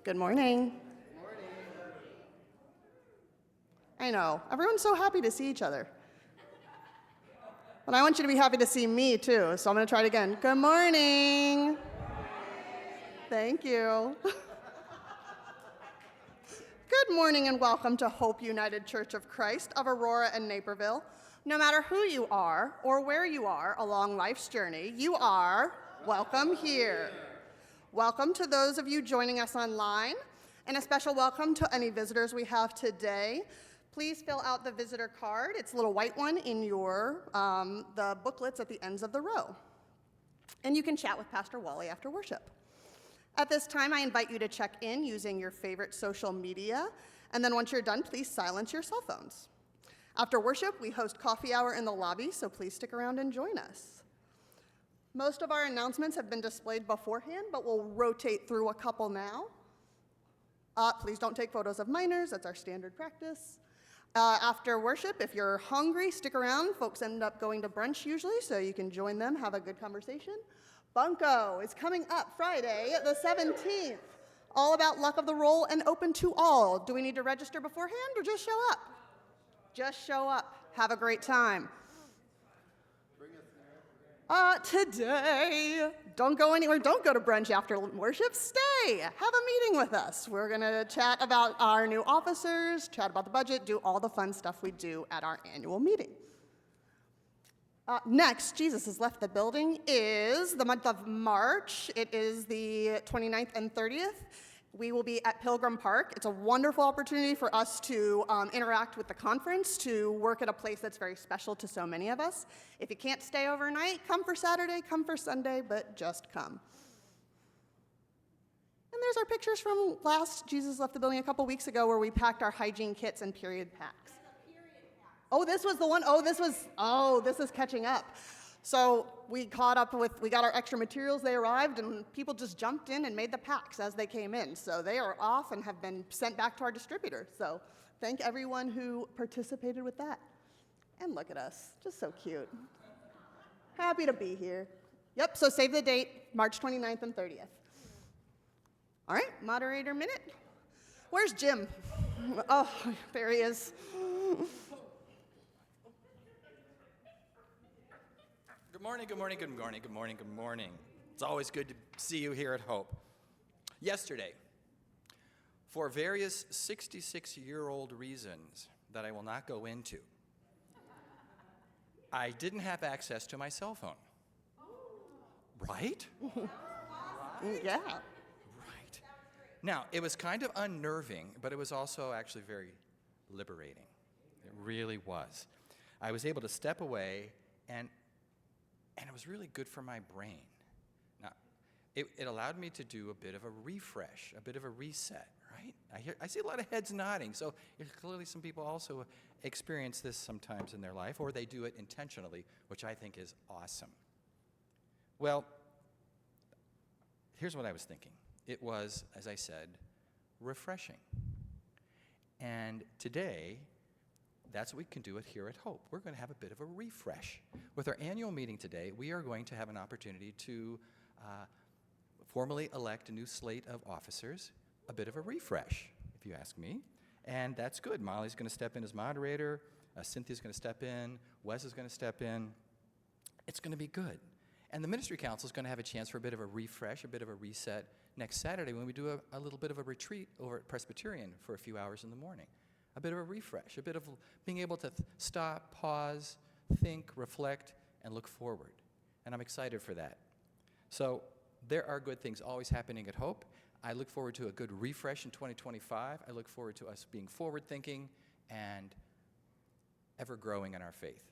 Good morning. I know, everyone's so happy to see each other. But I want you to be happy to see me too, so I'm gonna try it again. Good morning. Thank you. Good morning and welcome to Hope United Church of Christ of Aurora and Naperville. No matter who you are or where you are along life's journey, you are welcome here. Welcome to those of you joining us online, and a special welcome to any visitors we have today. Please fill out the visitor card. It's a little white one in your the booklets at the ends of the row. And you can chat with Pastor Wally after worship. At this time, I invite you to check in using your favorite social media, and then once you're done, please silence your cell phones. After worship, we host coffee hour in the lobby, so please stick around and join us. Most of our announcements have been displayed beforehand, but we'll rotate through a couple now. Please don't take photos of minors, that's our standard practice. After worship, if you're hungry, stick around. Folks end up going to brunch usually, so you can join them, have a good conversation. Bunko is coming up Friday, the 17th. All about luck of the roll and open to all. Do we need to register beforehand or just show up? Just show up. Have a great time. Today, don't go anywhere. Don't go to brunch after worship. Stay. Have a meeting with us. We're going to chat about our new officers, chat about the budget, do all the fun stuff we do at our annual meeting. Next, Jesus has left the building, is the month of March. It is the 29th and 30th. We will be at Pilgrim Park. It's a wonderful opportunity for us to interact with the conference, to work at a place that's very special to so many of us. If you can't stay overnight, come for Saturday, come for Sunday, but just come. And there's our pictures from last Jesus left the building a couple weeks ago where we packed our hygiene kits and period packs. Oh, this was the one. This is catching up. So we got our extra materials, they arrived, and people just jumped in and made the packs as they came in. So they are off and have been sent back to our distributor. So thank everyone who participated with that. And look at us, just so cute. Happy to be here. Yep, so save the date, March 29th and 30th. All right, moderator minute. Where's Jim? Oh, there he is. Good morning. It's always good to see you here at Hope. Yesterday, for various 66-year-old reasons that I will not go into, I didn't have access to my cell phone. Right? Yeah. Right. Now, it was kind of unnerving, but it was also actually very liberating. It really was. I was able to step away, and it was really good for my brain. Now, it allowed me to do a bit of a refresh, a bit of a reset, right? I see a lot of heads nodding, so clearly some people also experience this sometimes in their life, or they do it intentionally, which I think is awesome. Well, here's what I was thinking. It was, as I said, refreshing. And today, that's what we can do it here at Hope. We're going to have a bit of a refresh. With our annual meeting today, we are going to have an opportunity to formally elect a new slate of officers, a bit of a refresh, if you ask me. And that's good. Molly's going to step in as moderator. Cynthia's going to step in. Wes is going to step in. It's going to be good. And the Ministry Council is going to have a chance for a bit of a refresh, a bit of a reset next Saturday when we do a little bit of a retreat over at Presbyterian for a few hours in the morning. A bit of a refresh, a bit of being able to stop, pause, think, reflect, and look forward. And I'm excited for that. So there are good things always happening at Hope. I look forward to a good refresh in 2025. I look forward to us being forward-thinking and ever growing in our faith.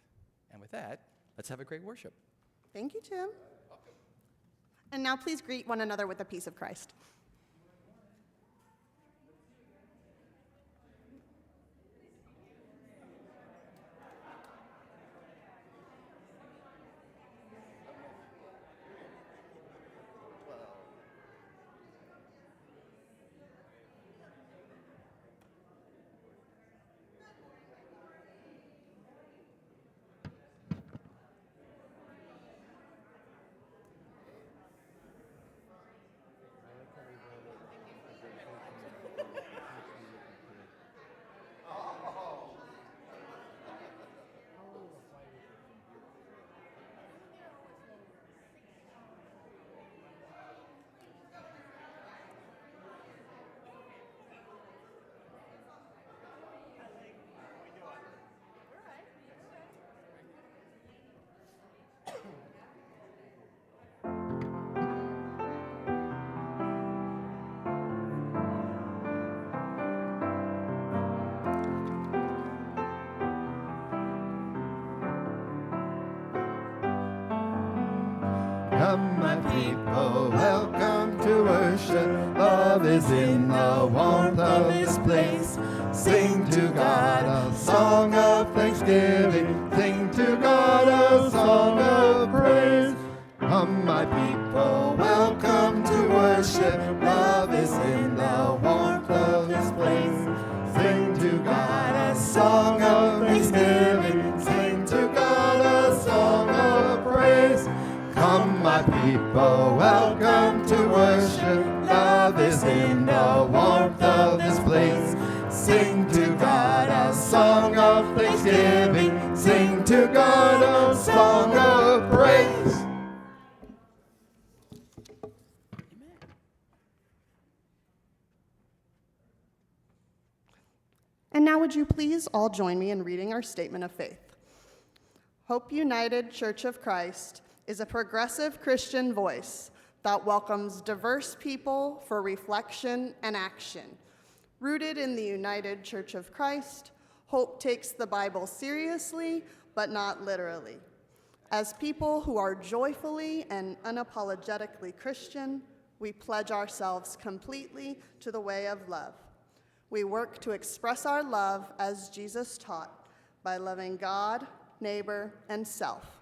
And with that, let's have a great worship. Thank you, Tim. And now please greet one another with the peace of Christ. Come, my people, welcome to worship. Love is in the warmth of this place. Sing to God a song of thanksgiving. Sing to God a song of praise. Come, my people, welcome to worship. Love is in the warmth of this place. Sing to God a song of thanksgiving. Sing to God a song of praise. Come, my people, welcome to worship. Love is in the warmth of this place. Sing to God a song of thanksgiving. Sing to God a song of praise. And now would you please all join me in reading our statement of faith. Hope United Church of Christ is a progressive Christian voice that welcomes diverse people for reflection and action. Rooted in the United Church of Christ, Hope takes the Bible seriously, but not literally. As people who are joyfully and unapologetically Christian, we pledge ourselves completely to the way of love. We work to express our love as Jesus taught by loving God, neighbor, and self.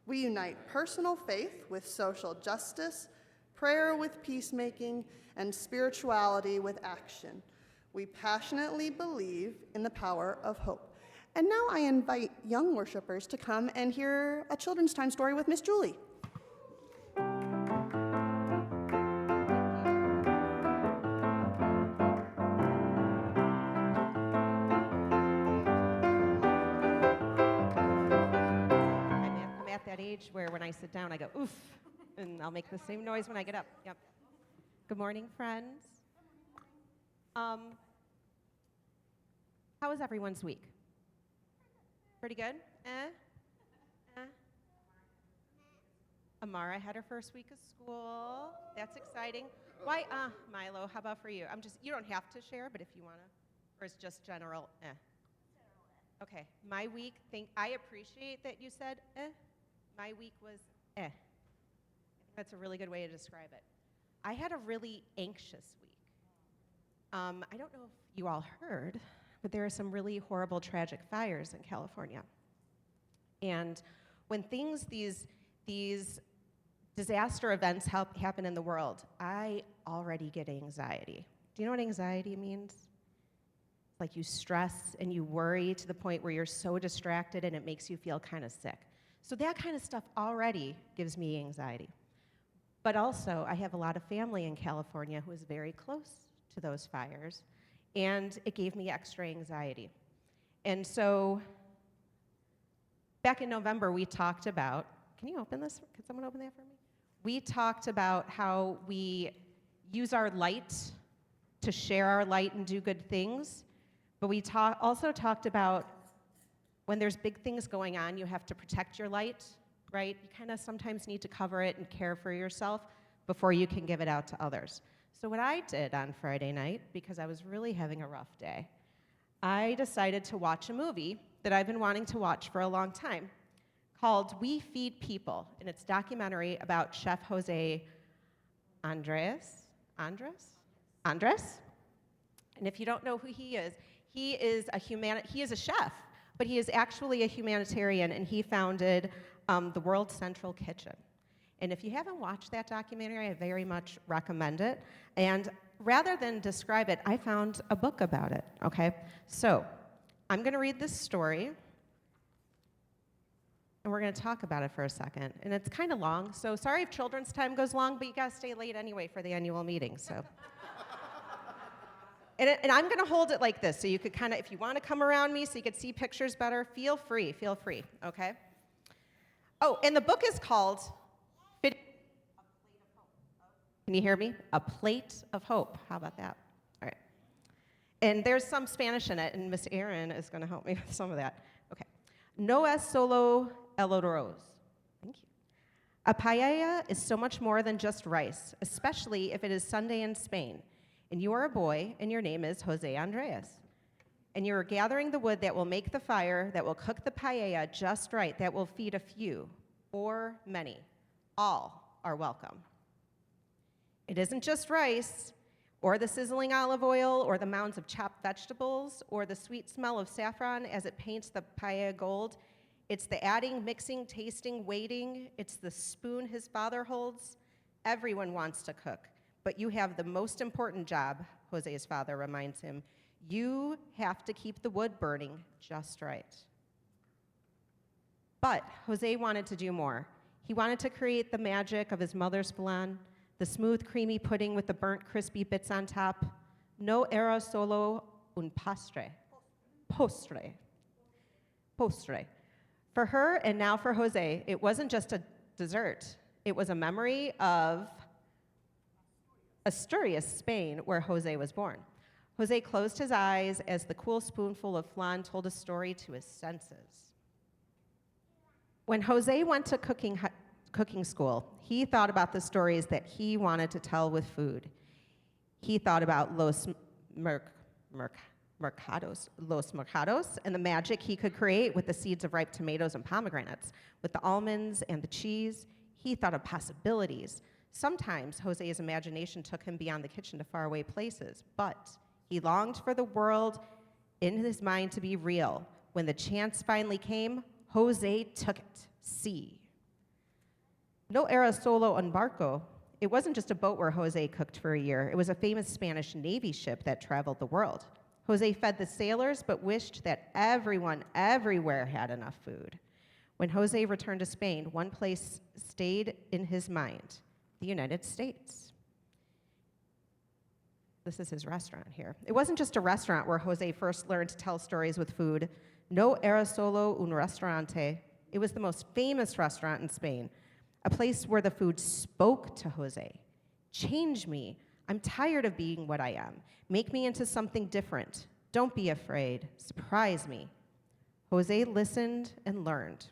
We unite personal faith with social justice, prayer with peacemaking, and spirituality with action. We passionately believe in the power of hope. And now I invite young worshipers to come and hear a children's time story with Miss Julie. I'm at that age where when I sit down, I go, oof, and I'll make the same noise when I get up. Yep. Good morning, friends. How was everyone's week? Pretty good? Amara had her first week of school. That's exciting. Why, Milo, how about for you? You don't have to share, but if you want to, or it's just general, Okay, my week, I appreciate that you said, My week was, I think that's a really good way to describe it. I had a really anxious week. I don't know if you all heard, but there are some really horrible, tragic fires in California. And when these disaster events happen in the world, I already get anxiety. Do you know what anxiety means? It's like you stress and you worry to the point where you're so distracted and it makes you feel kind of sick. So that kind of stuff already gives me anxiety. But also, I have a lot of family in California who is very close to those fires, and it gave me extra anxiety. And so, back in November, we talked about, can you open this? Can someone open that for me? We talked about how we use our light to share our light and do good things, but we also talked about when there's big things going on, you have to protect your light, right? You kind of sometimes need to cover it and care for yourself before you can give it out to others. So what I did on Friday night, because I was really having a rough day, I decided to watch a movie that I've been wanting to watch for a long time called We Feed People, and it's a documentary about Chef Jose Andres. And if you don't know who he is a chef, but he is actually a humanitarian, and he founded the World Central Kitchen. And if you haven't watched that documentary, I very much recommend it. And rather than describe it, I found a book about it, okay? So I'm going to read this story, and we're going to talk about it for a second. And it's kind of long, so sorry if children's time goes long, but you got to stay late anyway for the annual meeting, so. And I'm going to hold it like this, so you could kind of, if you want to come around me so you could see pictures better, feel free, okay? Oh, and the book is called, can you hear me? A Plate of Hope. How about that? All right. And there's some Spanish in it, and Miss Erin is going to help me with some of that. Okay. No es solo el arroz. Thank you. A paella is so much more than just rice, especially if it is Sunday in Spain. And you are a boy, and your name is Jose Andres. And you are gathering the wood that will make the fire, that will cook the paella just right, that will feed a few, or many, all, are welcome. It isn't just rice, or the sizzling olive oil, or the mounds of chopped vegetables, or the sweet smell of saffron as it paints the paella gold. It's the adding, mixing, tasting, waiting. It's the spoon his father holds. Everyone wants to cook, but you have the most important job, Jose's father reminds him. You have to keep the wood burning just right. But Jose wanted to do more. He wanted to create the magic of his mother's flan, the smooth, creamy pudding with the burnt, crispy bits on top. No era solo un postre. Postre. Postre. For her, and now for Jose, it wasn't just a dessert. It was a memory of Asturias, Spain, where Jose was born. Jose closed his eyes as the cool spoonful of flan told a story to his senses. When Jose went to cooking school, he thought about the stories that he wanted to tell with food. He thought about los mercados, and the magic he could create with the seeds of ripe tomatoes and pomegranates, with the almonds and the cheese. He thought of possibilities. Sometimes Jose's imagination took him beyond the kitchen to faraway places, but he longed for the world in his mind to be real. When the chance finally came, Jose took it. See. No era solo un barco. It wasn't just a boat where Jose cooked for a year. It was a famous Spanish Navy ship that traveled the world. Jose fed the sailors, but wished that everyone everywhere had enough food. When Jose returned to Spain, one place stayed in his mind, the United States. This is his restaurant here. It wasn't just a restaurant where Jose first learned to tell stories with food. No era solo un restaurante. It was the most famous restaurant in Spain, a place where the food spoke to Jose. Change me. I'm tired of being what I am. Make me into something different. Don't be afraid. Surprise me. Jose listened and learned.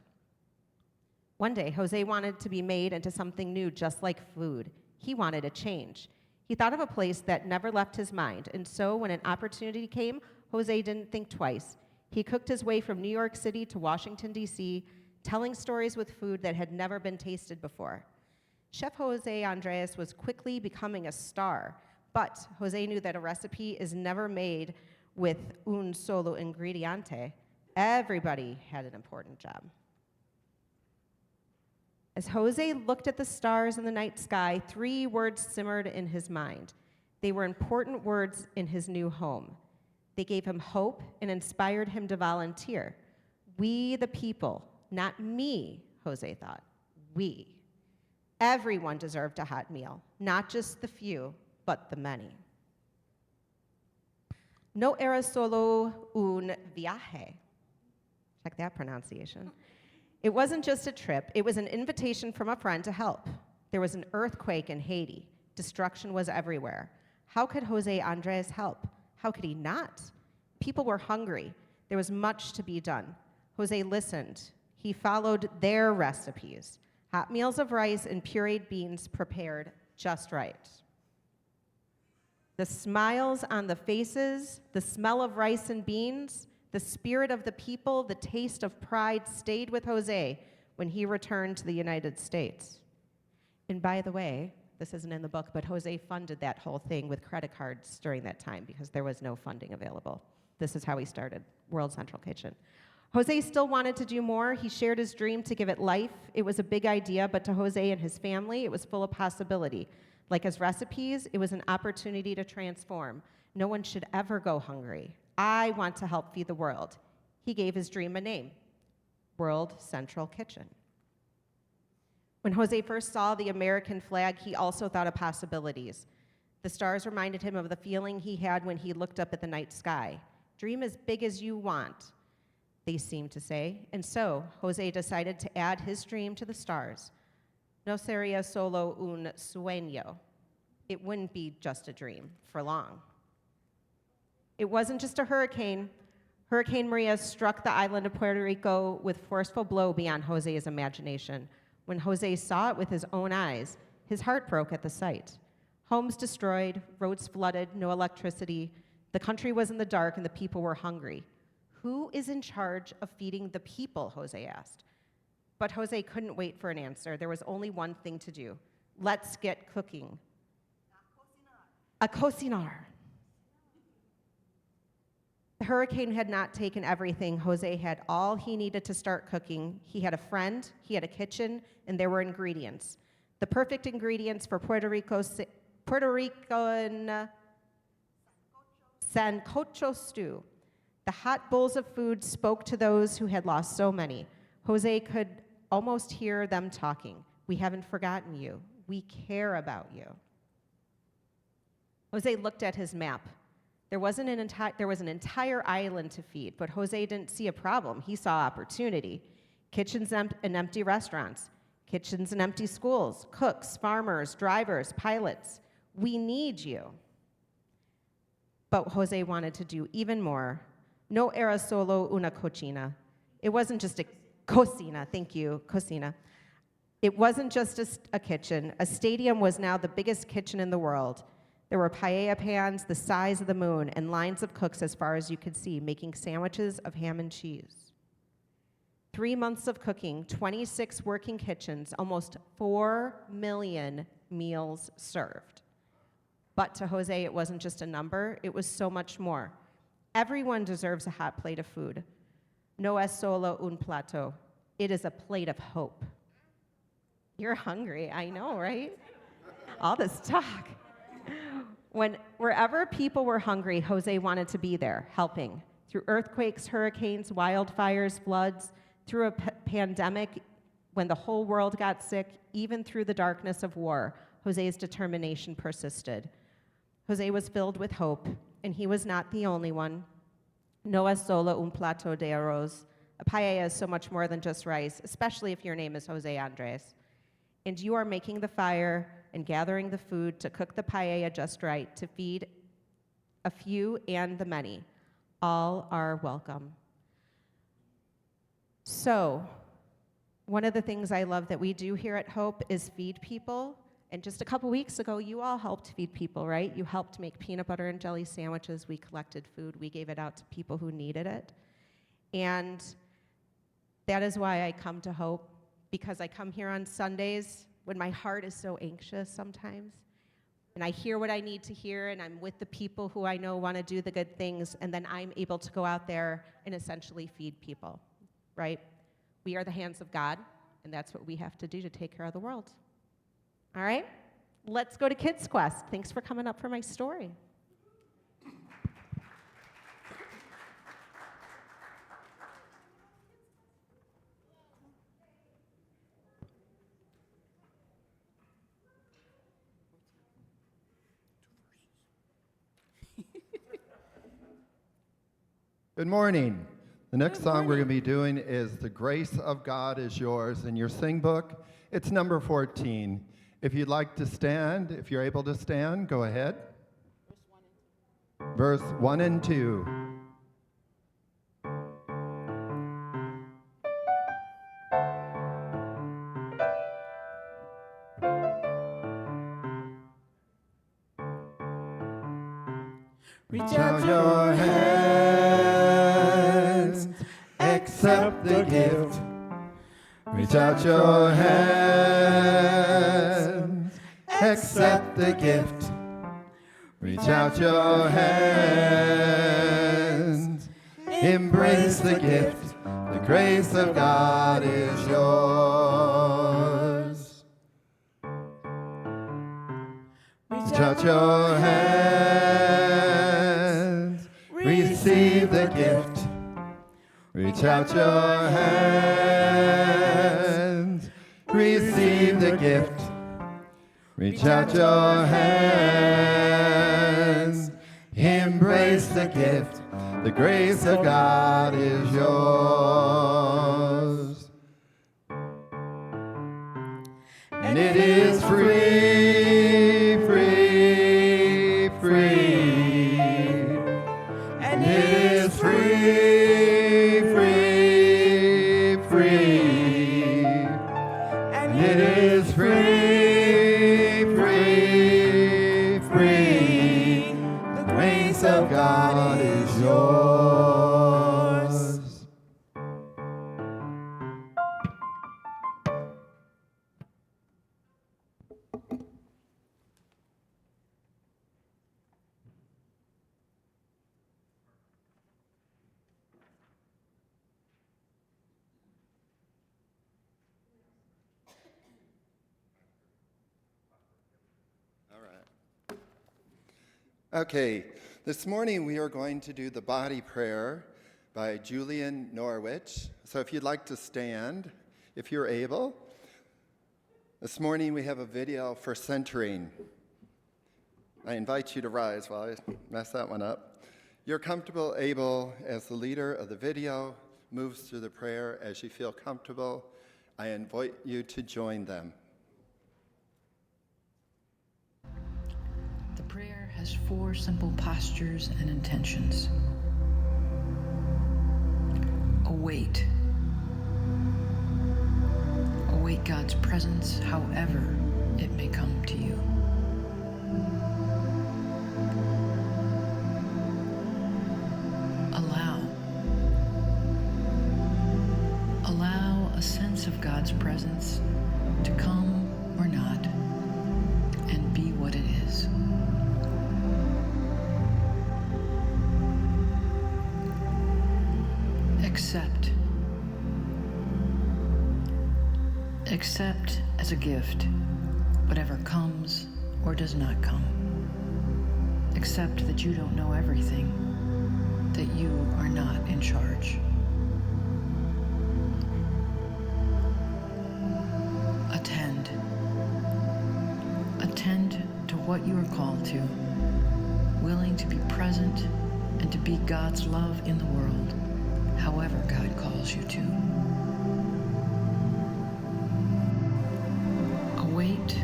One day, Jose wanted to be made into something new, just like food. He wanted a change. He thought of a place that never left his mind, and so when an opportunity came, Jose didn't think twice. He cooked his way from New York City to Washington, D.C., telling stories with food that had never been tasted before. Chef Jose Andres was quickly becoming a star, but Jose knew that a recipe is never made with un solo ingrediente. Everybody had an important job. As Jose looked at the stars in the night sky, 3 words simmered in his mind. They were important words in his new home. They gave him hope and inspired him to volunteer. We the people, not me, Jose thought. We. Everyone deserved a hot meal, not just the few, but the many. No era solo un viaje. Check that pronunciation. It wasn't just a trip, it was an invitation from a friend to help. There was an earthquake in Haiti. Destruction was everywhere. How could Jose Andres help? How could he not? People were hungry. There was much to be done. Jose listened. He followed their recipes. Hot meals of rice and pureed beans prepared just right. The smiles on the faces, the smell of rice and beans, the spirit of the people, the taste of pride stayed with Jose when he returned to the United States. And by the way, this isn't in the book, but Jose funded that whole thing with credit cards during that time because there was no funding available. This is how he started World Central Kitchen. Jose still wanted to do more. He shared his dream to give it life. It was a big idea, but to Jose and his family, it was full of possibility. Like his recipes, it was an opportunity to transform. No one should ever go hungry. I want to help feed the world. He gave his dream a name, World Central Kitchen. When Jose first saw the American flag, he also thought of possibilities. The stars reminded him of the feeling he had when he looked up at the night sky. Dream as big as you want, they seemed to say. And so, Jose decided to add his dream to the stars. No sería solo un sueño. It wouldn't be just a dream for long. It wasn't just a hurricane. Hurricane Maria struck the island of Puerto Rico with forceful blow beyond Jose's imagination. When Jose saw it with his own eyes, his heart broke at the sight. Homes destroyed, roads flooded, no electricity. The country was in the dark and the people were hungry. Who is in charge of feeding the people, Jose asked. But Jose couldn't wait for an answer. There was only one thing to do. Let's get cooking. A cocinar. The hurricane had not taken everything. Jose had all he needed to start cooking. He had a friend, he had a kitchen, and there were ingredients. The perfect ingredients for Puerto Rican sancocho stew. The hot bowls of food spoke to those who had lost so many. Jose could almost hear them talking. We haven't forgotten you. We care about you. Jose looked at his map. There was an entire island to feed, but Jose didn't see a problem. He saw opportunity. Kitchens and empty restaurants, kitchens and empty schools, cooks, farmers, drivers, pilots. We need you. But Jose wanted to do even more. No era solo una cocina. It wasn't just a cocina, thank you, cocina. It wasn't just a kitchen. A stadium was now the biggest kitchen in the world. There were paella pans the size of the moon and lines of cooks as far as you could see, making sandwiches of ham and cheese. 3 months of cooking, 26 working kitchens, almost 4 million meals served. But to Jose, it wasn't just a number, it was so much more. Everyone deserves a hot plate of food. No es solo un plato. It is a plate of hope. You're hungry, I know, right? All this talk. Wherever people were hungry, Jose wanted to be there, helping. Through earthquakes, hurricanes, wildfires, floods, through a pandemic, when the whole world got sick, even through the darkness of war, Jose's determination persisted. Jose was filled with hope, and he was not the only one. No es solo un plato de arroz. A paella is so much more than just rice, especially if your name is Jose Andres. And you are making the fire and gathering the food to cook the paella just right, to feed a few and the many. All are welcome. So, one of the things I love that we do here at Hope is feed people. And just a couple weeks ago, you all helped feed people, right? You helped make peanut butter and jelly sandwiches. We collected food. We gave it out to people who needed it. And that is why I come to Hope, because I come here on Sundays when my heart is so anxious sometimes. And I hear what I need to hear, and I'm with the people who I know want to do the good things, and then I'm able to go out there and essentially feed people, right? We are the hands of God, and that's what we have to do to take care of the world. All right? Let's go to Kids Quest. Thanks for coming up for my story. Good morning. The next song we're going to be doing is The Grace of God Is Yours. In your sing book, it's number 14. If you'd like to stand, if you're able to stand, go ahead. Verse 1 and 2. Reach out your hands, accept the gift. Reach out your hands, accept the gift. Reach out your hands, embrace the gift. The grace of God is yours. Reach out your hands, receive the gift. Reach out your hands, receive the gift. Reach out your hands, embrace the gift. The grace of God is yours. And it is free, free, free. And it is free, free, free. And it is free, free, free. The grace of God is yours. Okay, this morning we are going to do the body prayer by Julian Norwich. So if you'd like to stand, if you're able. This morning we have a video for centering. I invite you to rise while I mess that one up. You're comfortable, able, as the leader of the video moves through the prayer as you feel comfortable. I invite you to join them. The prayer has 4 simple postures and intentions. Await. Await God's presence however it may come to you. Allow. Allow a sense of God's presence to come or not and be what it is. Accept. Accept as a gift whatever comes or does not come. Accept that you don't know everything, that you are not in charge. Attend. Attend to what you are called to, willing to be present and to be God's love in the world, however God calls you to. Await,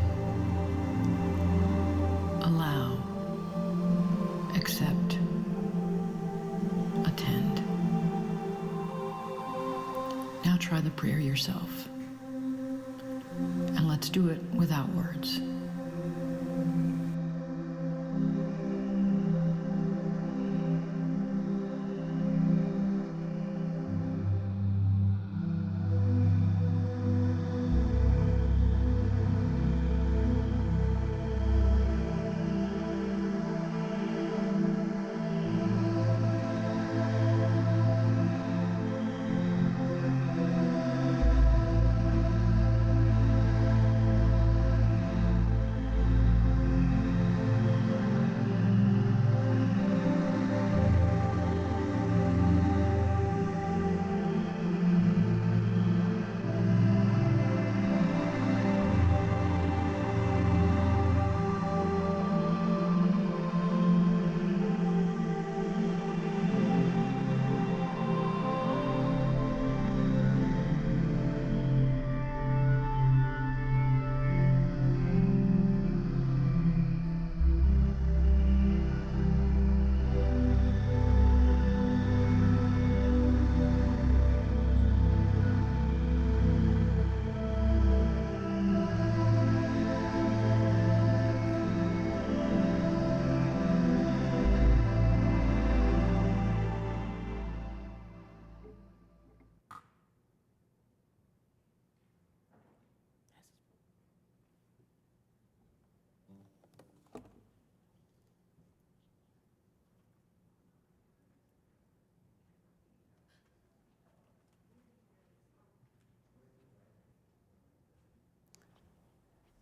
allow, accept, attend. Now try the prayer yourself, and let's do it without words.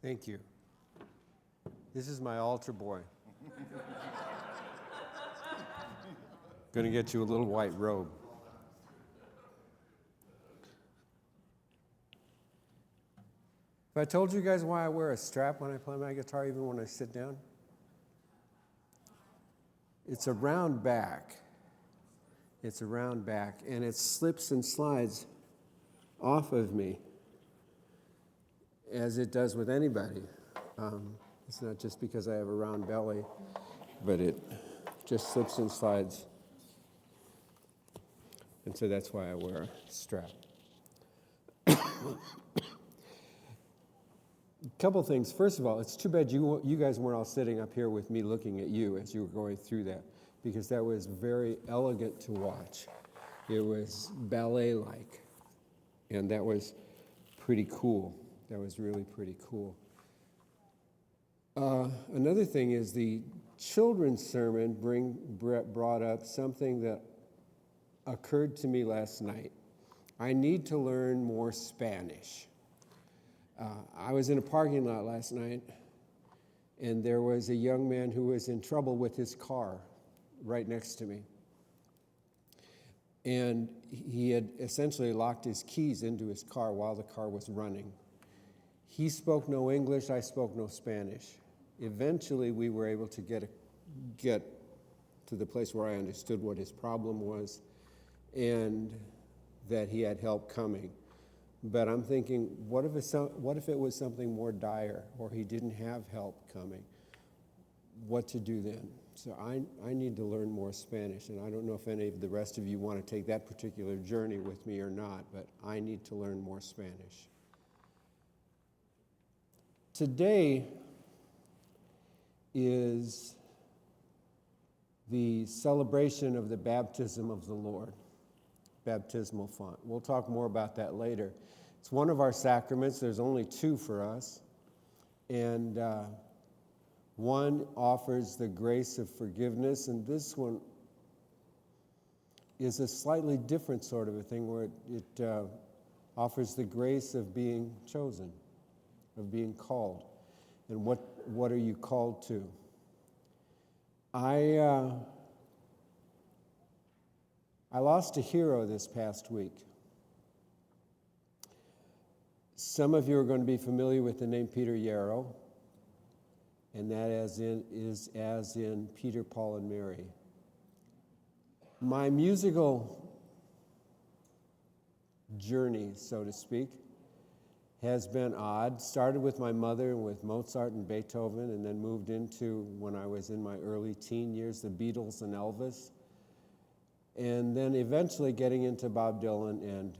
Thank you. This is my altar boy. Gonna get you a little white robe. If I told you guys why I wear a strap when I play my guitar, even when I sit down, it's a round back. It's a round back, and it slips and slides off of me, as it does with anybody. It's not just because I have a round belly, but it just slips and slides. And so that's why I wear a strap. A couple things. First of all, it's too bad you guys weren't all sitting up here with me looking at you as you were going through that, because that was very elegant to watch. It was ballet-like, and that was pretty cool. That was really pretty cool. Another thing is the children's sermon brought up something that occurred to me last night. I need to learn more Spanish. I was in a parking lot last night, and there was a young man who was in trouble with his car right next to me. And he had essentially locked his keys into his car while the car was running. He spoke no English, I spoke no Spanish. Eventually, we were able to get to the place where I understood what his problem was and that he had help coming. But I'm thinking, what if it was something more dire, or he didn't have help coming? What to do then? So I need to learn more Spanish, and I don't know if any of the rest of you want to take that particular journey with me or not, but I need to learn more Spanish. Today is the celebration of the baptism of the Lord, baptismal font. We'll talk more about that later. It's one of our sacraments. There's only two for us, and one offers the grace of forgiveness, and this one is a slightly different sort of a thing where it offers the grace of being chosen, of being called. And what are you called to? I lost a hero this past week. Some of you are going to be familiar with the name Peter Yarrow, and that is as in Peter, Paul, and Mary. My musical journey, so to speak, has been odd. Started with my mother and with Mozart and Beethoven, and then moved into, when I was in my early teen years, the Beatles and Elvis, and then eventually getting into Bob Dylan and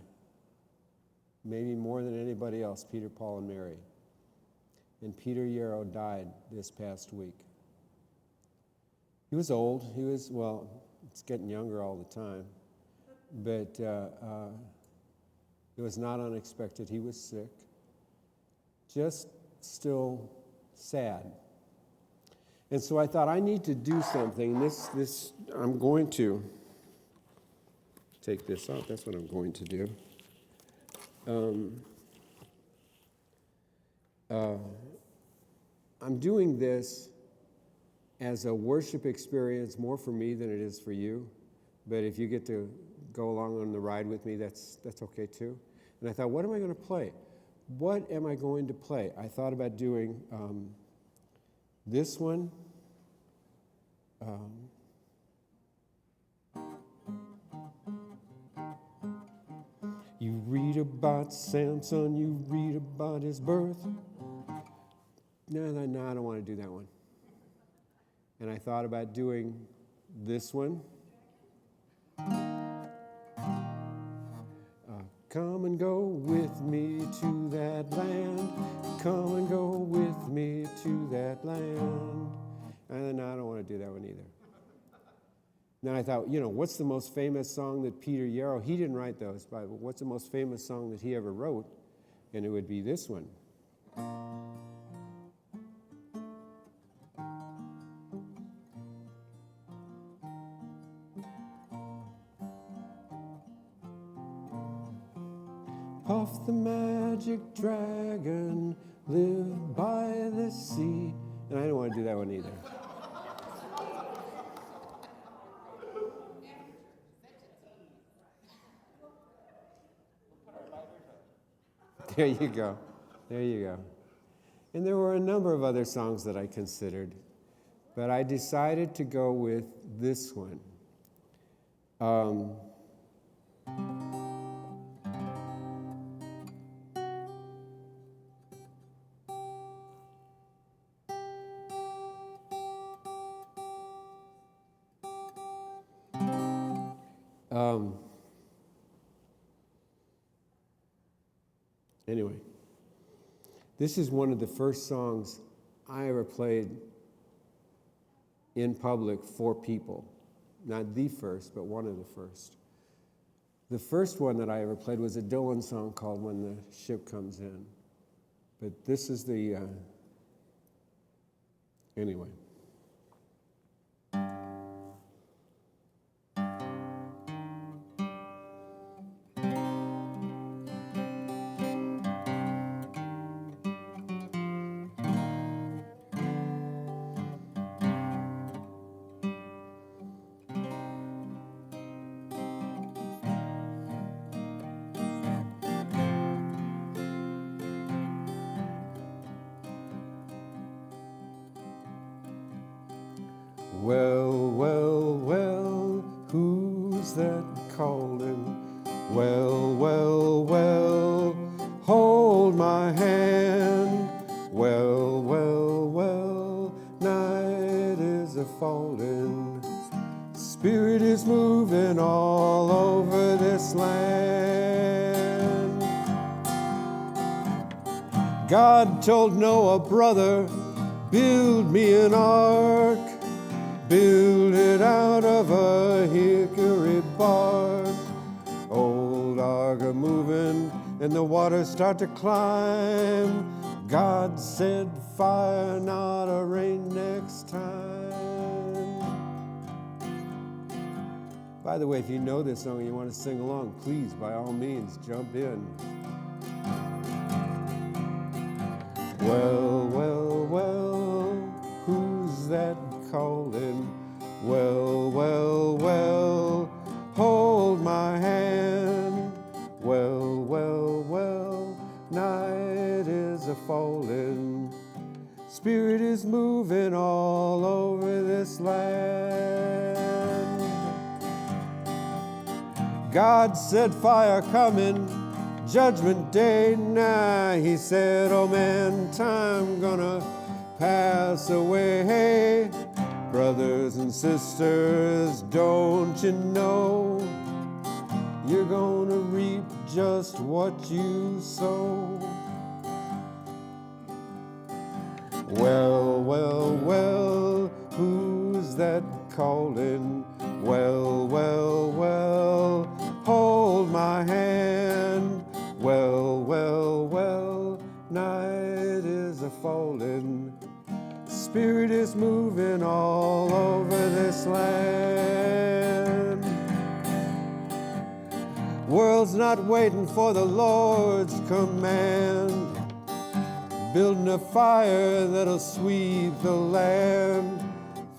maybe more than anybody else, Peter, Paul, and Mary. And Peter Yarrow died this past week. He was old. It's getting younger all the time. But it was not unexpected. He was sick. Just still sad. And so I thought, I need to do something. I'm going to take this out. That's what I'm going to do. I'm doing this as a worship experience more for me than it is for you. But if you get to go along on the ride with me, that's okay too. And I thought, what am I going to play? What am I going to play? I thought about doing this one. You read about Samson, you read about his birth. No, I don't want to do that one. And I thought about doing this one. Come and go with me to that land. Come and go with me to that land. And no, I don't want to do that one either. Then I thought, what's the most famous song that Peter Yarrow, he didn't write those, but what's the most famous song that he ever wrote? And it would be this one. Puff the magic dragon, live by the sea. And I don't want to do that one either. There you go. There you go. And there were a number of other songs that I considered, but I decided to go with this one. Anyway, this is one of the first songs I ever played in public for people. Not the first, but one of the first. The first one that I ever played was a Dylan song called When the Ship Comes In. But this is the, anyway. Well, well, well, who's that calling? Well, well, well, hold my hand. Well, well, well, night is a-falling. Spirit is moving all over this land. God told Noah, brother, build me an ark. Build it out of a hickory bark. Old ark a-moving and the waters start to climb. God said fire, not a rain next time. By the way, if you know this song and you want to sing along, please, by all means, jump in. Well, well, well, who's that calling? Well, well, well, hold my hand. Well, well, well, night is a-falling. Spirit is moving all over this land. God said fire coming, judgment day nigh. He said, oh man, time gonna pass away. Brothers and sisters, don't you know you're gonna reap just what you sow? Well, well, well, who's that calling? Well, well, well, hold my hand. Well, well, well, night is a-falling. Spirit is moving all over this land. World's not waiting for the Lord's command. Building a fire that'll sweep the land.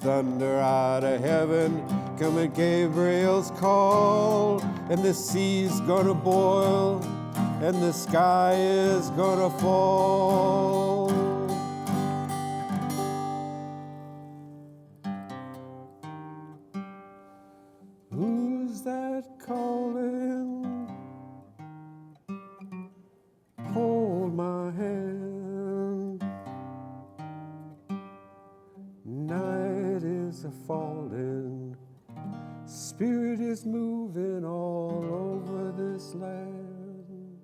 Thunder out of heaven, coming Gabriel's call. And the sea's gonna boil, and the sky is gonna fall. Who's that calling? Hold my hand. Night is a-falling. Spirit is moving all over this land.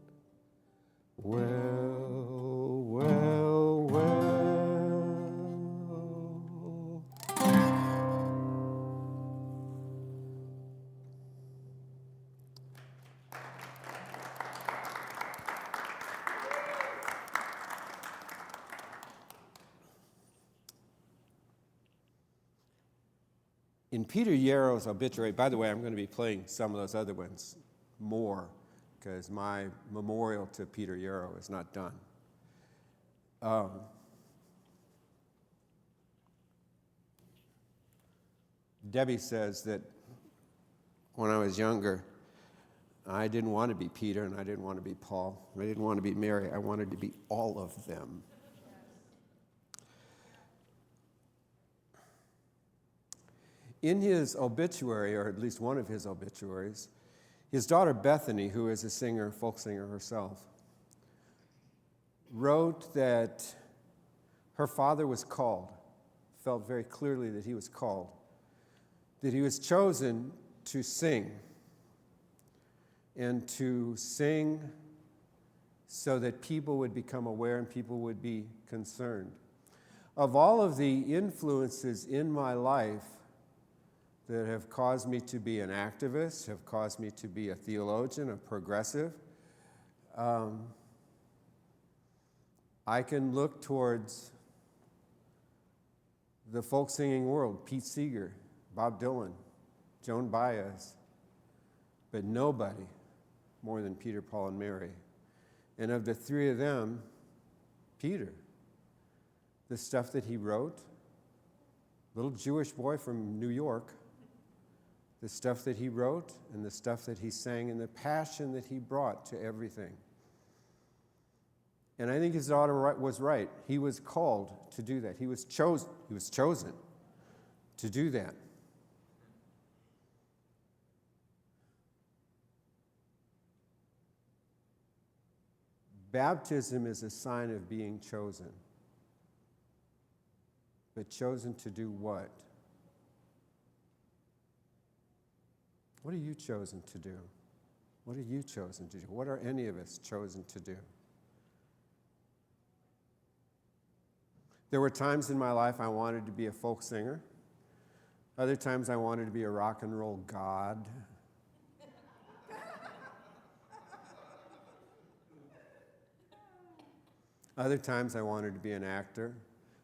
Well, well, well. In Peter Yarrow's obituary, by the way, I'm going to be playing some of those other ones more because my memorial to Peter Yarrow is not done. Debbie says that when I was younger, I didn't want to be Peter and I didn't want to be Paul. I didn't want to be Mary. I wanted to be all of them. In his obituary, or at least one of his obituaries, his daughter Bethany, who is a singer, folk singer herself, wrote that her father was called, felt very clearly that he was called, that he was chosen to sing, and to sing so that people would become aware and people would be concerned. Of all of the influences in my life that have caused me to be an activist, have caused me to be a theologian, a progressive, I can look towards the folk singing world, Pete Seeger, Bob Dylan, Joan Baez, but nobody more than Peter, Paul, and Mary. And of the three of them, Peter, the stuff that he wrote, little Jewish boy from New York, the stuff that he wrote and the stuff that he sang and the passion that he brought to everything. And I think his daughter was right. He was called to do that. He was chosen to do that. Baptism is a sign of being chosen. But chosen to do what? What are you chosen to do? What are you chosen to do? What are any of us chosen to do? There were times in my life I wanted to be a folk singer. Other times I wanted to be a rock and roll god. Other times I wanted to be an actor.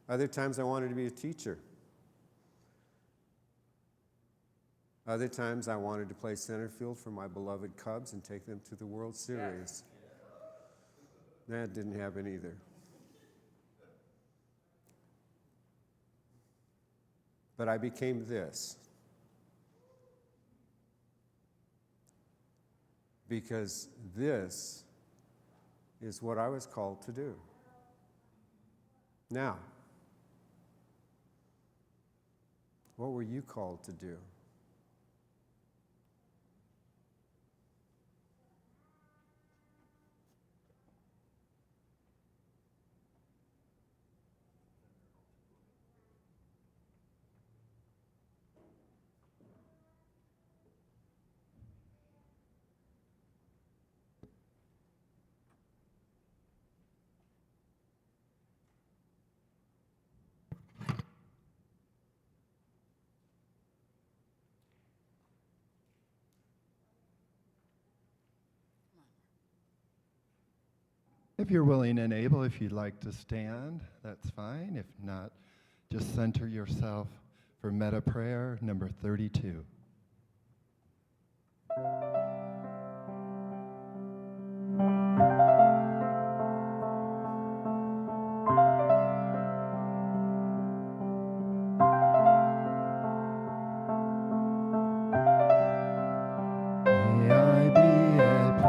Other times I wanted to be a teacher. Other times I wanted to play center field for my beloved Cubs and take them to the World Series. That didn't happen either. But I became this. Because this is what I was called to do. Now, what were you called to do? If you're willing and able, if you'd like to stand, that's fine. If not, just center yourself for meta prayer number 32. May I be at peace.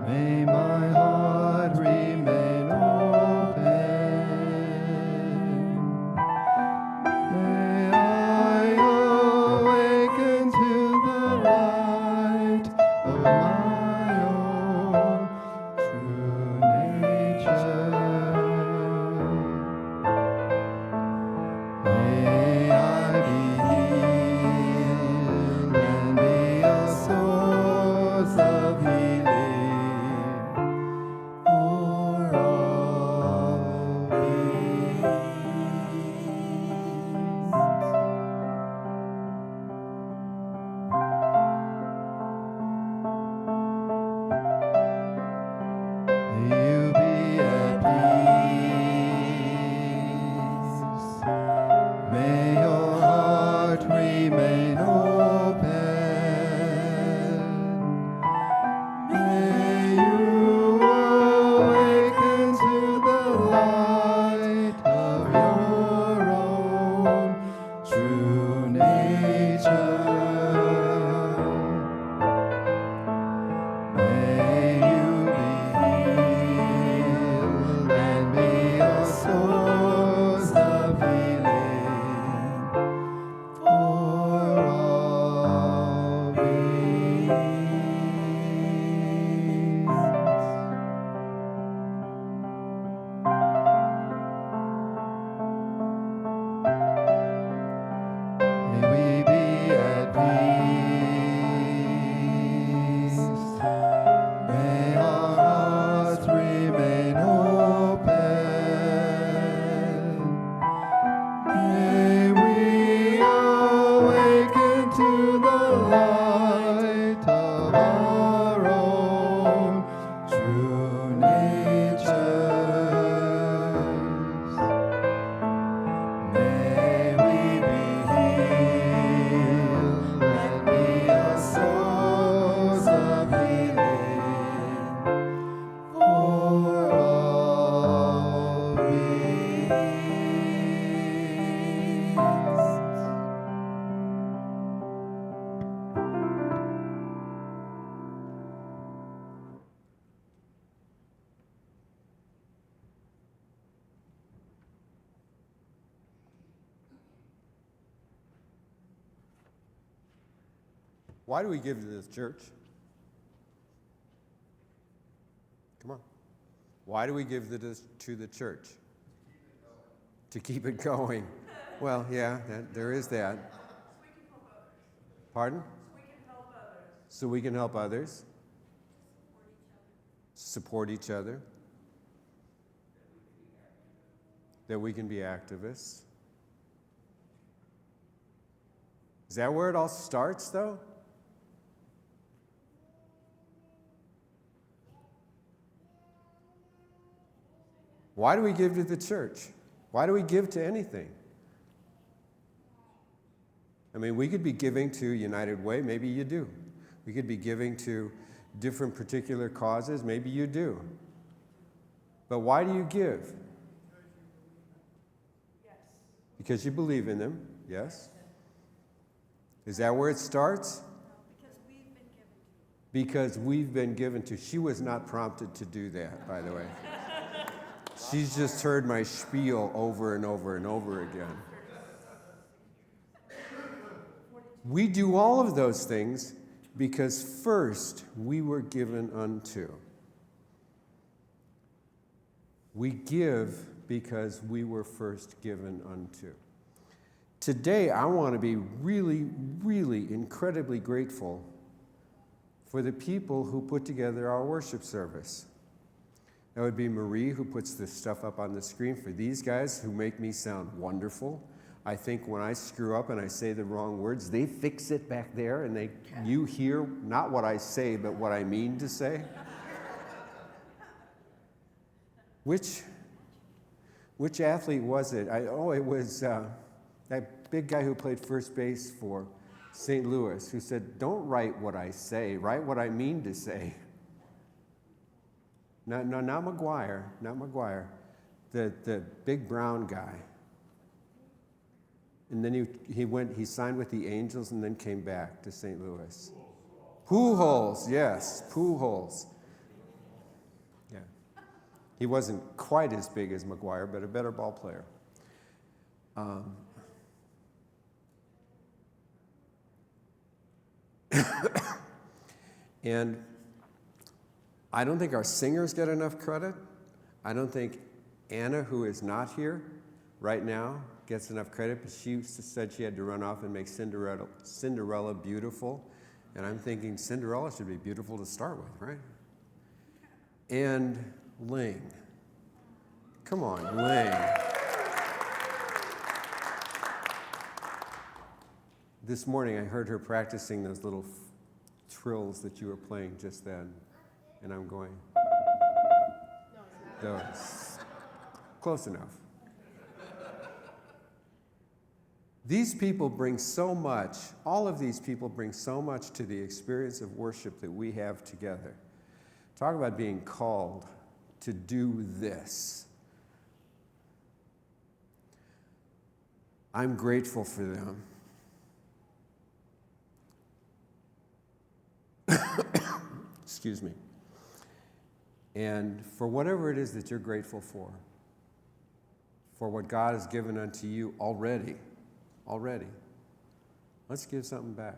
May my heart remain open. May I Why do we give to this church? Come on. Why do we give to the church? To keep it going. Well, yeah, there is that. Pardon? So we can help others. Support each other. That we can be activists. Is that where it all starts, though? Why do we give to the church? Why do we give to anything? I mean, we could be giving to United Way, maybe you do. We could be giving to different particular causes, maybe you do. But why do you give? Yes. Because you believe in them, yes? Is that where it starts? No, because we've been given to. Because we've been given to. She was not prompted to do that, by the way. She's just heard my spiel over and over and over again. We do all of those things because first we were given unto. We give because we were first given unto. Today, I want to be really, really incredibly grateful for the people who put together our worship service. That would be Marie, who puts this stuff up on the screen, for these guys who make me sound wonderful. I think when I screw up and I say the wrong words, they fix it back there, and you hear not what I say, but what I mean to say. Which athlete was it? It was that big guy who played first base for St. Louis, who said, "Don't write what I say, write what I mean to say." No, not McGuire, not McGuire. The big brown guy. And then he signed with the Angels and then came back to St. Louis. Pujols, yes, Pujols. Yeah. He wasn't quite as big as McGuire, but a better ball player. And I don't think our singers get enough credit. I don't think Anna, who is not here right now, gets enough credit, but she said she had to run off and make Cinderella beautiful. And I'm thinking Cinderella should be beautiful to start with, right? And Ling. Come on, Ling. This morning I heard her practicing those little trills that you were playing just then. And I'm going, those. Close enough. These people bring so much, all of these people bring so much to the experience of worship that we have together. Talk about being called to do this. I'm grateful for them. Excuse me. And for whatever it is that you're grateful for what God has given unto you already, let's give something back.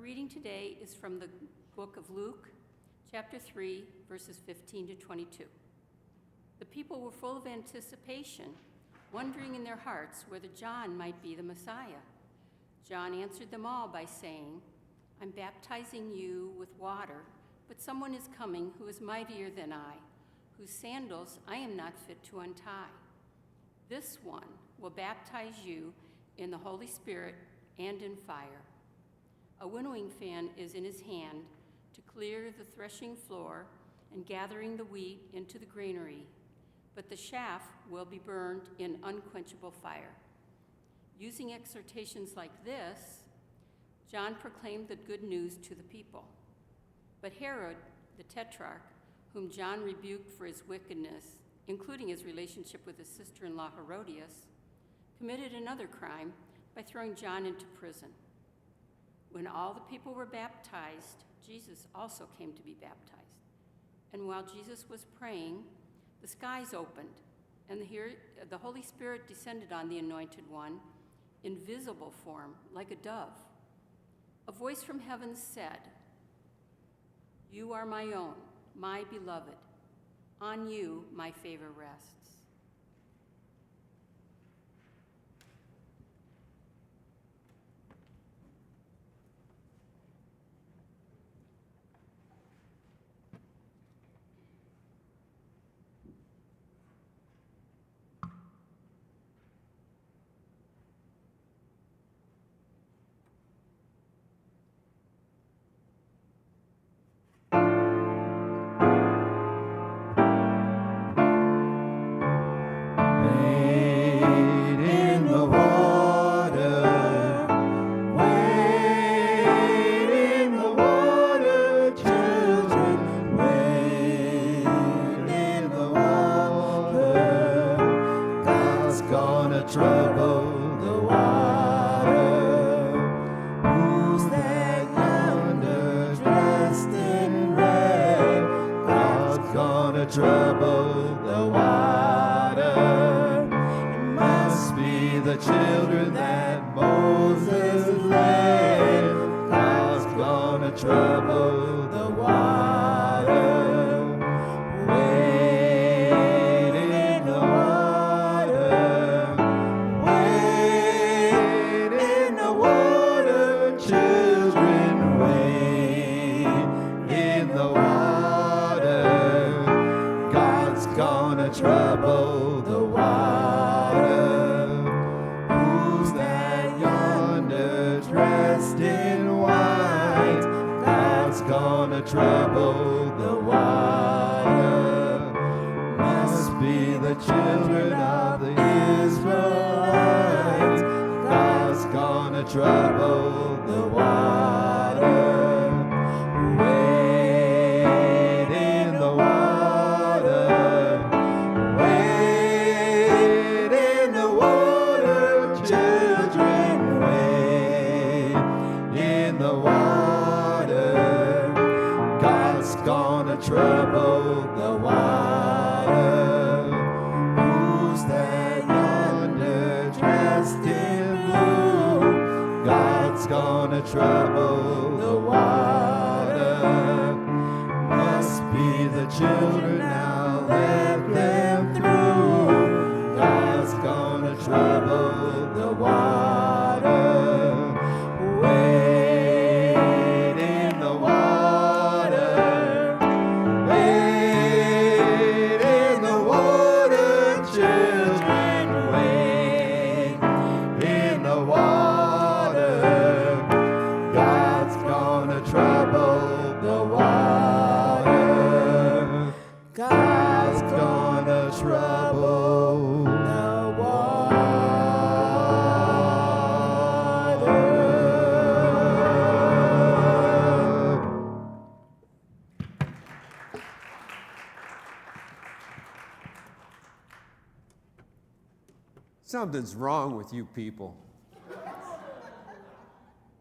reading today is from the book of Luke, chapter 3, verses 15 to 22. The people were full of anticipation, wondering in their hearts whether John might be the Messiah. John answered them all by saying, "I'm baptizing you with water, but someone is coming who is mightier than I, whose sandals I am not fit to untie. This one will baptize you in the Holy Spirit and in fire. A winnowing fan is in his hand to clear the threshing floor and gathering the wheat into the granary, but the chaff will be burned in unquenchable fire." Using exhortations like this, John proclaimed the good news to the people. But Herod, the tetrarch, whom John rebuked for his wickedness, including his relationship with his sister-in-law Herodias, committed another crime by throwing John into prison. When all the people were baptized, Jesus also came to be baptized. And while Jesus was praying, the skies opened, and the Holy Spirit descended on the Anointed One in visible form, like a dove. A voice from heaven said, "You are my own, my beloved. On you my favor rests." Trouble the water. It must be the children that Moses led. God's gonna trouble the water. Wade in the water. Wade in the water. Children, wade in the water. Gonna trouble the water. Who's that yonder dressed in white? God's gonna trouble the water. Must be the children of the Israelites. God's gonna trouble the water. Wade in the water. Trouble the water. Who's that yonder dressed in blue? God's gonna trouble the water. Must be the children, now let them through. God's gonna trouble the water. Wade in the water. Something's wrong with you people.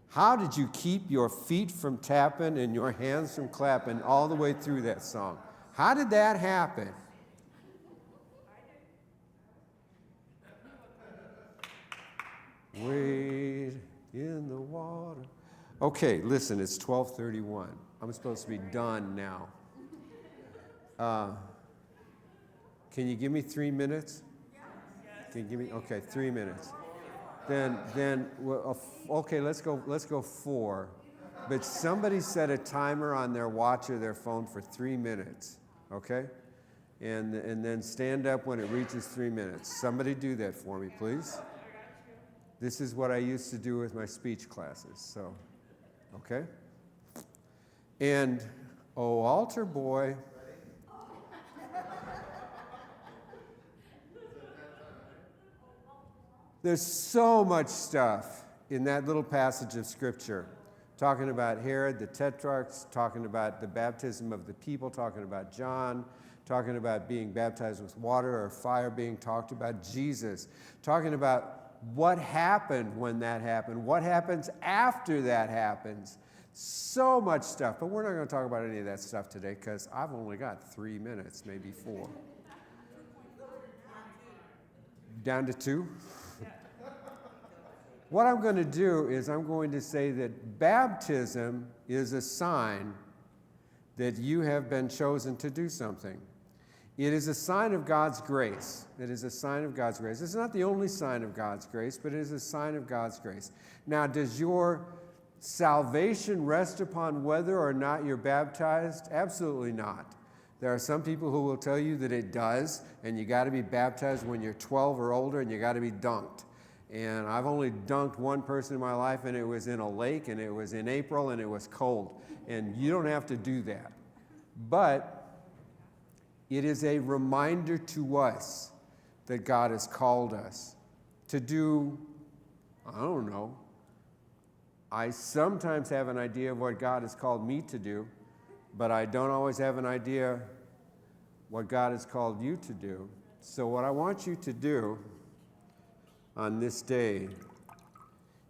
How did you keep your feet from tapping and your hands from clapping all the way through that song? How did that happen? Wade in the water. Okay, listen, it's 12:31. I'm supposed to be done now. Can you give me 3 minutes? Can you give me, okay, 3 minutes. Then well, okay, let's go 4. But somebody set a timer on their watch or their phone for 3 minutes, okay? And then stand up when it reaches 3 minutes. Somebody do that for me, please. This is what I used to do with my speech classes, so, okay? And, oh, altar boy. There's so much stuff in that little passage of Scripture, talking about Herod, the tetrarchs, talking about the baptism of the people, talking about John, talking about being baptized with water or fire being talked about, Jesus, talking about what happened when that happened, what happens after that happens. So much stuff, but we're not going to talk about any of that stuff today because I've only got 3 minutes, maybe 4. Down to 2? What I'm going to do is I'm going to say that baptism is a sign that you have been chosen to do something. It is a sign of God's grace. It is a sign of God's grace. It's not the only sign of God's grace, but it is a sign of God's grace. Now, does your salvation rest upon whether or not you're baptized? Absolutely not. There are some people who will tell you that it does, and you got to be baptized when you're 12 or older, and you got to be dunked. And I've only dunked one person in my life, and it was in a lake, and it was in April, and it was cold. And you don't have to do that. But it is a reminder to us that God has called us to do, I don't know. I sometimes have an idea of what God has called me to do, but I don't always have an idea what God has called you to do. So what I want you to do on this day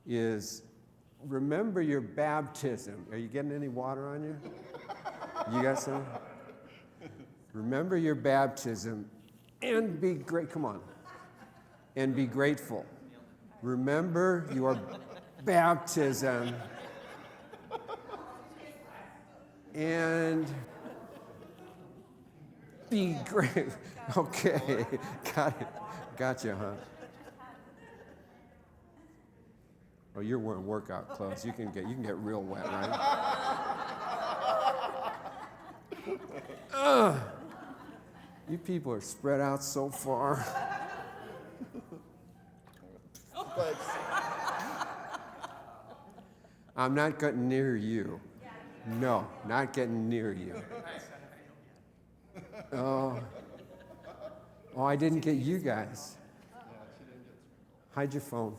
is remember your baptism. Are you getting any water on you? You got some? Remember your baptism and be great. Come on. And be grateful. Remember your baptism and be great. Okay. Got it. Gotcha, huh? Oh, you're wearing workout clothes. You can get real wet, right? You people are spread out so far. I'm not getting near you. No, not getting near you. Oh, I didn't get you guys. Hide your phone.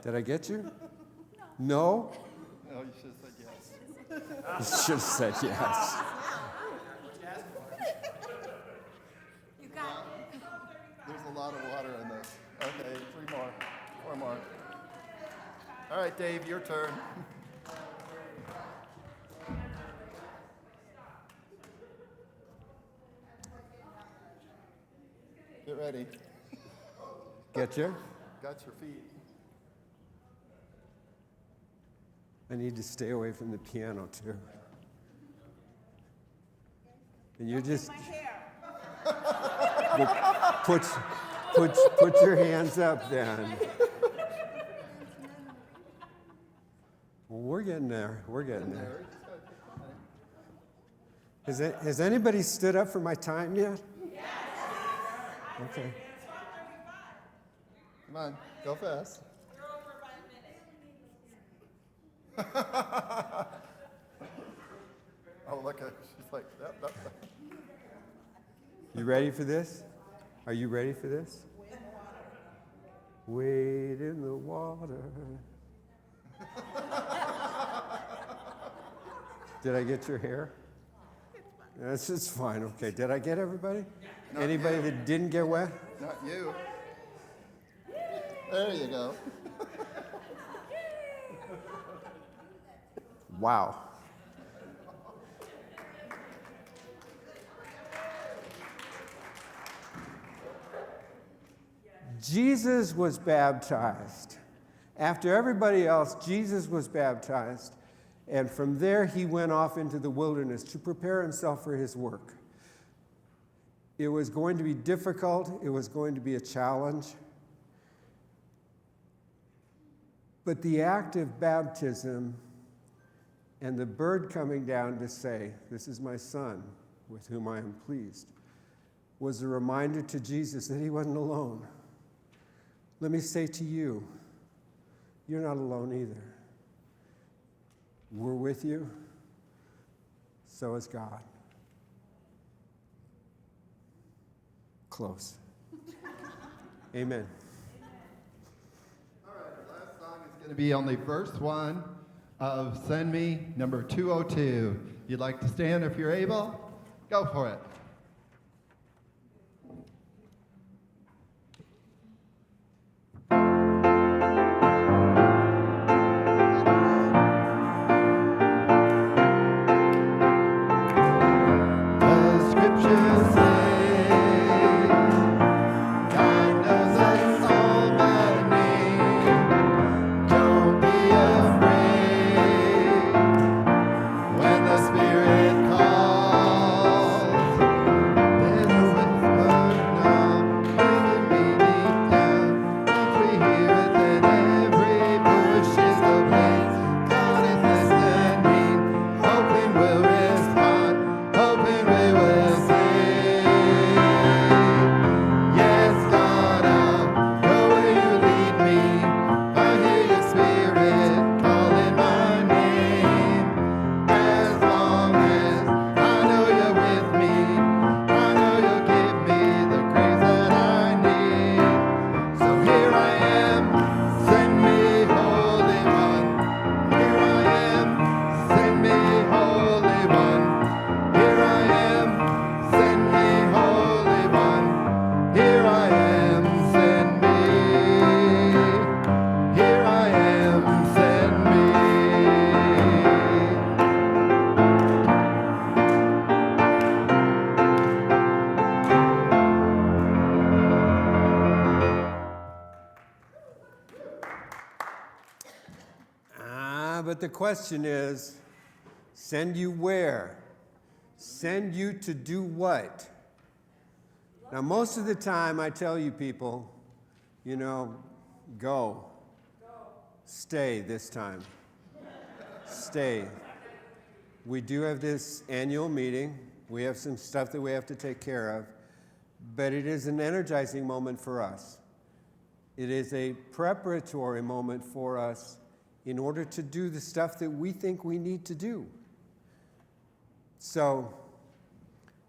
Did I get you? No? No, you should have said yes. You should have said yes. You got it. There's a lot of water in this. Okay, 3 more. 4 more. All right, Dave, your turn. Get ready. Get you? Got your feet. I need to stay away from the piano too. And you're just put your hands up then. Well, we're getting there. We're getting there. Has anybody stood up for my time yet? Yes. Okay. Come on, go fast. You're over 5 minutes. Oh, look at she's like, yep. You ready for this? Are you ready for this? Wade in the water. Did I get your hair? That's just fine. Okay. Did I get everybody? Anybody that didn't get wet? Not you. There you go. Wow. Jesus was baptized. After everybody else, Jesus was baptized. And from there, he went off into the wilderness to prepare himself for his work. It was going to be difficult. It was going to be a challenge. But the act of baptism and the bird coming down to say, "This is my son, with whom I am pleased," was a reminder to Jesus that he wasn't alone. Let me say to you, you're not alone either. We're with you. So is God. Close. Amen. All right, our last song is going to be on the verse 1 of Send Me, number 202. If you'd like to stand if you're able, go for it. The scriptures say, God knows us all by name. Don't be afraid when the Spirit calls. There's a whisper now, giving me deep down. Once we hear it, then every push is the place. God is listening, hoping we'll respond, hoping we will sing. Yes, God, I'll go where you lead me. I hear your Spirit calling my name. As long as I know you're with me, I know you'll give me the grace that I need. So here I am, send me, Holy One. Here I am, send me, Holy One. Here I am, send me, Holy One. Here I am, send me. Here I am, send me. But the question is, send you where? Send you to do what? Now, most of the time I tell you people, go. Stay this time. Stay. We do have this annual meeting. We have some stuff that we have to take care of. But it is an energizing moment for us. It is a preparatory moment for us in order to do the stuff that we think we need to do. So,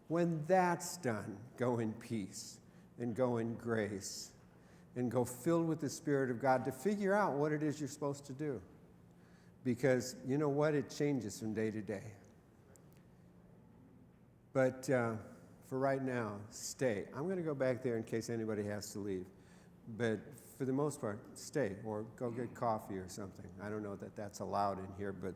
when that's done, go in peace and go in grace and go filled with the Spirit of God to figure out what it is you're supposed to do. Because you know what? It changes from day to day. But for right now, stay. I'm going to go back there in case anybody has to leave. But for the most part, stay or go get coffee or something. I don't know that that's allowed in here, but